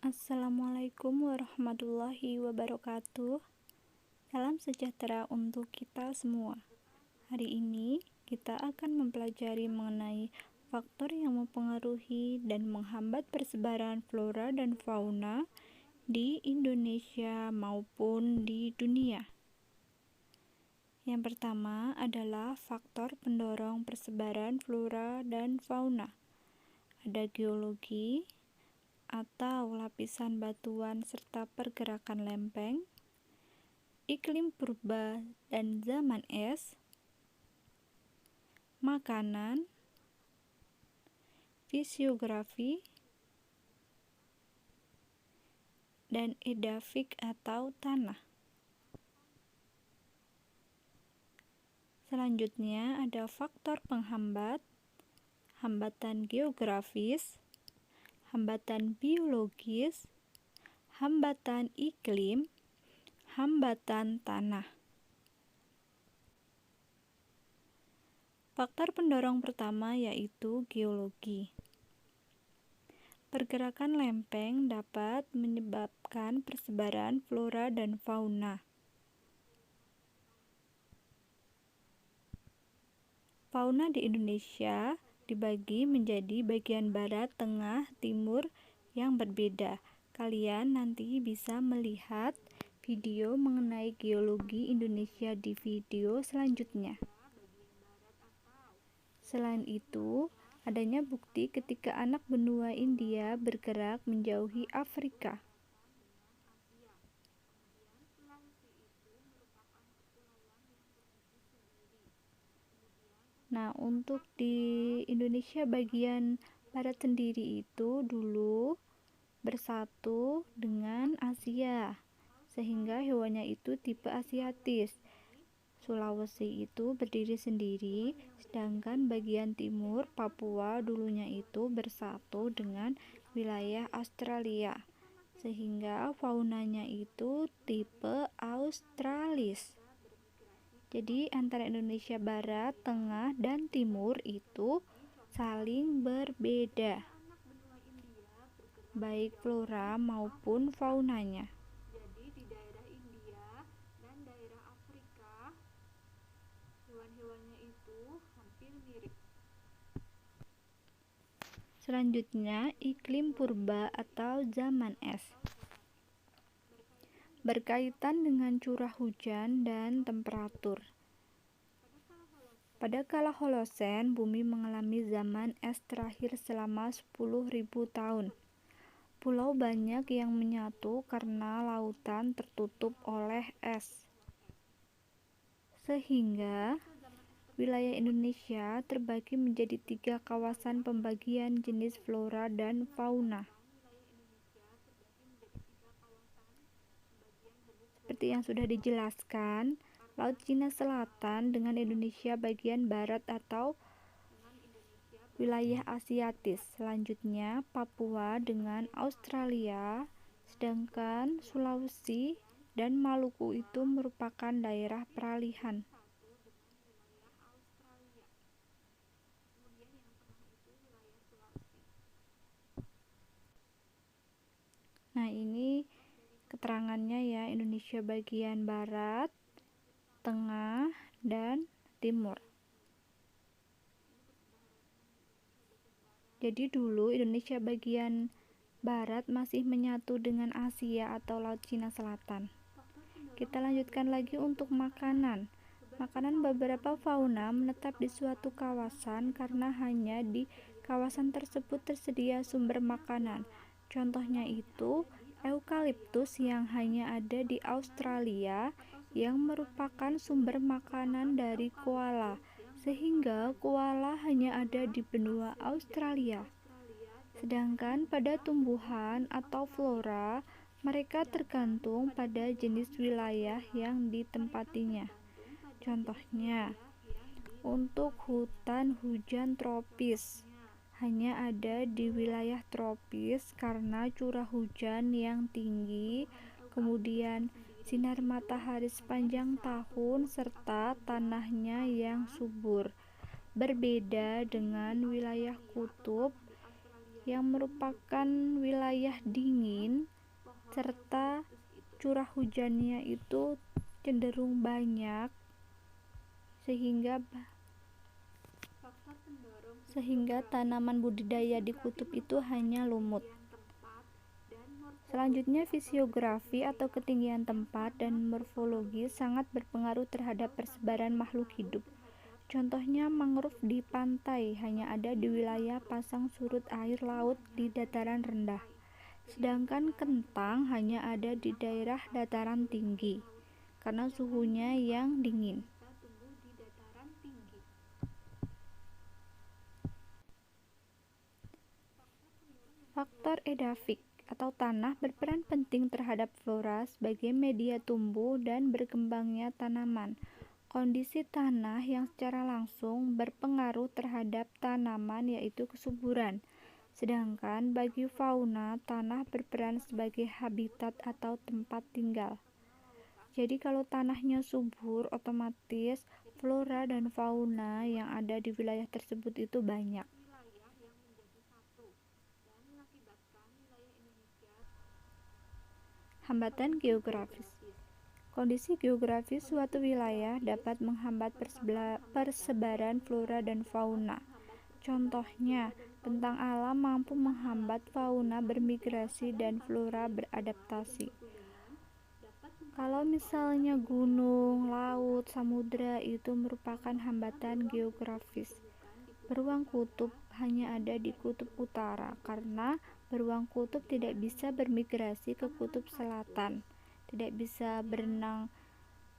Assalamualaikum warahmatullahi wabarakatuh. Salam sejahtera untuk kita semua. Hari ini kita akan mempelajari mengenai faktor yang mempengaruhi dan menghambat persebaran flora dan fauna di Indonesia maupun di dunia. Yang pertama adalah faktor pendorong persebaran flora dan fauna. Ada geologi atau lapisan batuan serta pergerakan lempeng, iklim purba dan zaman es, makanan, fisiografi, dan edafik atau tanah. Selanjutnya ada faktor penghambat, hambatan geografis, hambatan biologis, hambatan iklim, hambatan tanah. Faktor pendorong pertama yaitu geologi. Pergerakan lempeng dapat menyebabkan persebaran flora dan fauna. Fauna di Indonesia dibagi menjadi bagian barat, tengah, timur yang berbeda. Kalian nanti bisa melihat video mengenai geologi Indonesia di video selanjutnya. Selain itu, adanya bukti ketika anak benua India bergerak menjauhi Afrika. Nah, untuk di Indonesia bagian barat sendiri itu dulu bersatu dengan Asia, sehingga hewannya itu tipe Asiatis. Sulawesi itu berdiri sendiri, sedangkan bagian timur Papua dulunya itu bersatu dengan wilayah Australia, sehingga faunanya itu tipe Australis. Jadi antara Indonesia Barat, Tengah, dan Timur itu saling berbeda, baik flora maupun faunanya. Jadi di daerah India dan daerah Afrika, hewan-hewannya itu hampir mirip. Selanjutnya, iklim purba atau zaman es. Berkaitan dengan curah hujan dan temperatur. Pada kala Holosen, bumi mengalami zaman es terakhir selama 10.000 tahun. Pulau banyak yang menyatu karena lautan tertutup oleh es. Sehingga wilayah Indonesia terbagi menjadi 3 kawasan pembagian jenis flora dan fauna. Seperti yang sudah dijelaskan, Laut Cina Selatan dengan Indonesia bagian barat atau wilayah Asiatis. Selanjutnya Papua dengan Australia, sedangkan Sulawesi dan Maluku itu merupakan daerah peralihan. Nah, ini keterangannya ya, Indonesia bagian barat, tengah, dan timur. Jadi dulu Indonesia bagian barat masih menyatu dengan Asia atau Laut Cina Selatan. Kita lanjutkan lagi untuk makanan. Makanan beberapa fauna menetap di suatu kawasan karena hanya di kawasan tersebut tersedia sumber makanan. Contohnya itu eukaliptus yang hanya ada di Australia yang merupakan sumber makanan dari koala, sehingga koala hanya ada di benua Australia. Sedangkan pada tumbuhan atau flora, mereka tergantung pada jenis wilayah yang ditempatinya. Contohnya, untuk hutan hujan tropis hanya ada di wilayah tropis karena curah hujan yang tinggi, kemudian sinar matahari sepanjang tahun, serta tanahnya yang subur. Berbeda dengan wilayah kutub yang merupakan wilayah dingin serta curah hujannya itu cenderung banyak sehingga tanaman budidaya di kutub itu hanya lumut. Selanjutnya, fisiografi atau ketinggian tempat dan morfologi sangat berpengaruh terhadap persebaran makhluk hidup. Contohnya, mangrove di pantai hanya ada di wilayah pasang surut air laut di dataran rendah, sedangkan kentang hanya ada di daerah dataran tinggi karena suhunya yang dingin. Faktor edafik atau tanah berperan penting terhadap flora sebagai media tumbuh dan berkembangnya tanaman. Kondisi tanah yang secara langsung berpengaruh terhadap tanaman yaitu kesuburan. Sedangkan bagi fauna, tanah berperan sebagai habitat atau tempat tinggal. Jadi kalau tanahnya subur, otomatis flora dan fauna yang ada di wilayah tersebut itu banyak. Hambatan geografis. Kondisi geografis suatu wilayah dapat menghambat persebaran flora dan fauna. Contohnya, bentang alam mampu menghambat fauna bermigrasi dan flora beradaptasi. Kalau misalnya gunung, laut, samudra itu merupakan hambatan geografis. Beruang kutub hanya ada di kutub utara karena beruang kutub tidak bisa bermigrasi ke kutub selatan, tidak bisa berenang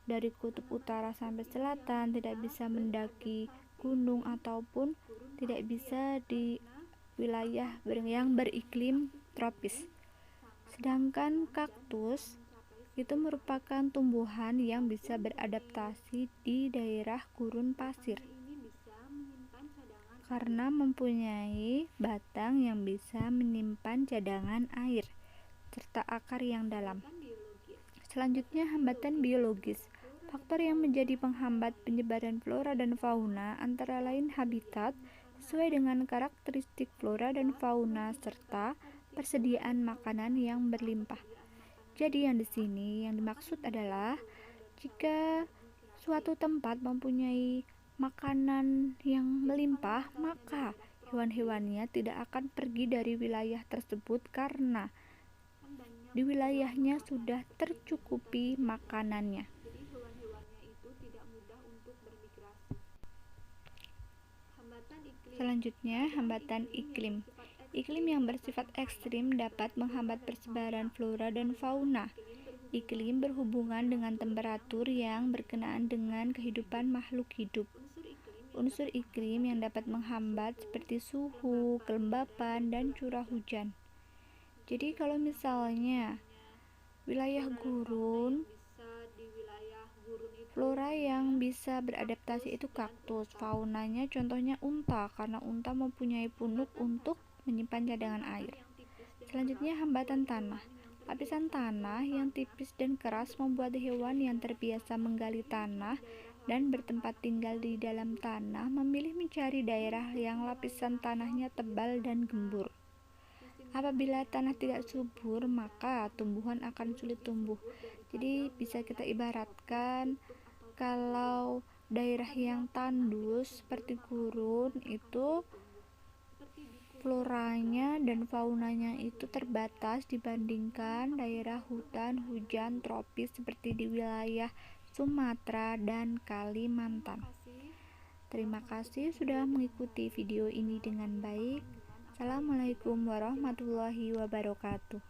dari kutub utara sampai selatan, tidak bisa mendaki gunung ataupun tidak bisa di wilayah yang beriklim tropis. Sedangkan kaktus itu merupakan tumbuhan yang bisa beradaptasi di daerah gurun pasir karena mempunyai batang yang bisa menyimpan cadangan air serta akar yang dalam. Selanjutnya, hambatan biologis. Faktor yang menjadi penghambat penyebaran flora dan fauna antara lain habitat sesuai dengan karakteristik flora dan fauna serta persediaan makanan yang berlimpah. Jadi yang di sini yang dimaksud adalah jika suatu tempat mempunyai makanan yang melimpah, maka hewan-hewannya tidak akan pergi dari wilayah tersebut karena di wilayahnya sudah tercukupi makanannya. Selanjutnya, hambatan iklim. Iklim yang bersifat ekstrim dapat menghambat persebaran flora dan fauna. Iklim berhubungan dengan temperatur yang berkenaan dengan kehidupan makhluk hidup. Unsur iklim yang dapat menghambat seperti suhu, kelembapan, dan curah hujan. Jadi kalau misalnya wilayah gurun, flora yang bisa beradaptasi itu kaktus, faunanya contohnya unta karena unta mempunyai punuk untuk menyimpan cadangan air. Selanjutnya, hambatan tanah. Lapisan tanah yang tipis dan keras membuat hewan yang terbiasa menggali tanah dan bertempat tinggal di dalam tanah memilih mencari daerah yang lapisan tanahnya tebal dan gembur. Apabila tanah tidak subur, maka tumbuhan akan sulit tumbuh. Jadi bisa kita ibaratkan kalau daerah yang tandus seperti gurun itu floranya dan faunanya itu terbatas dibandingkan daerah hutan hujan tropis seperti di wilayah Sumatera dan Kalimantan. Terima kasih sudah mengikuti video ini dengan baik. Assalamualaikum warahmatullahi wabarakatuh.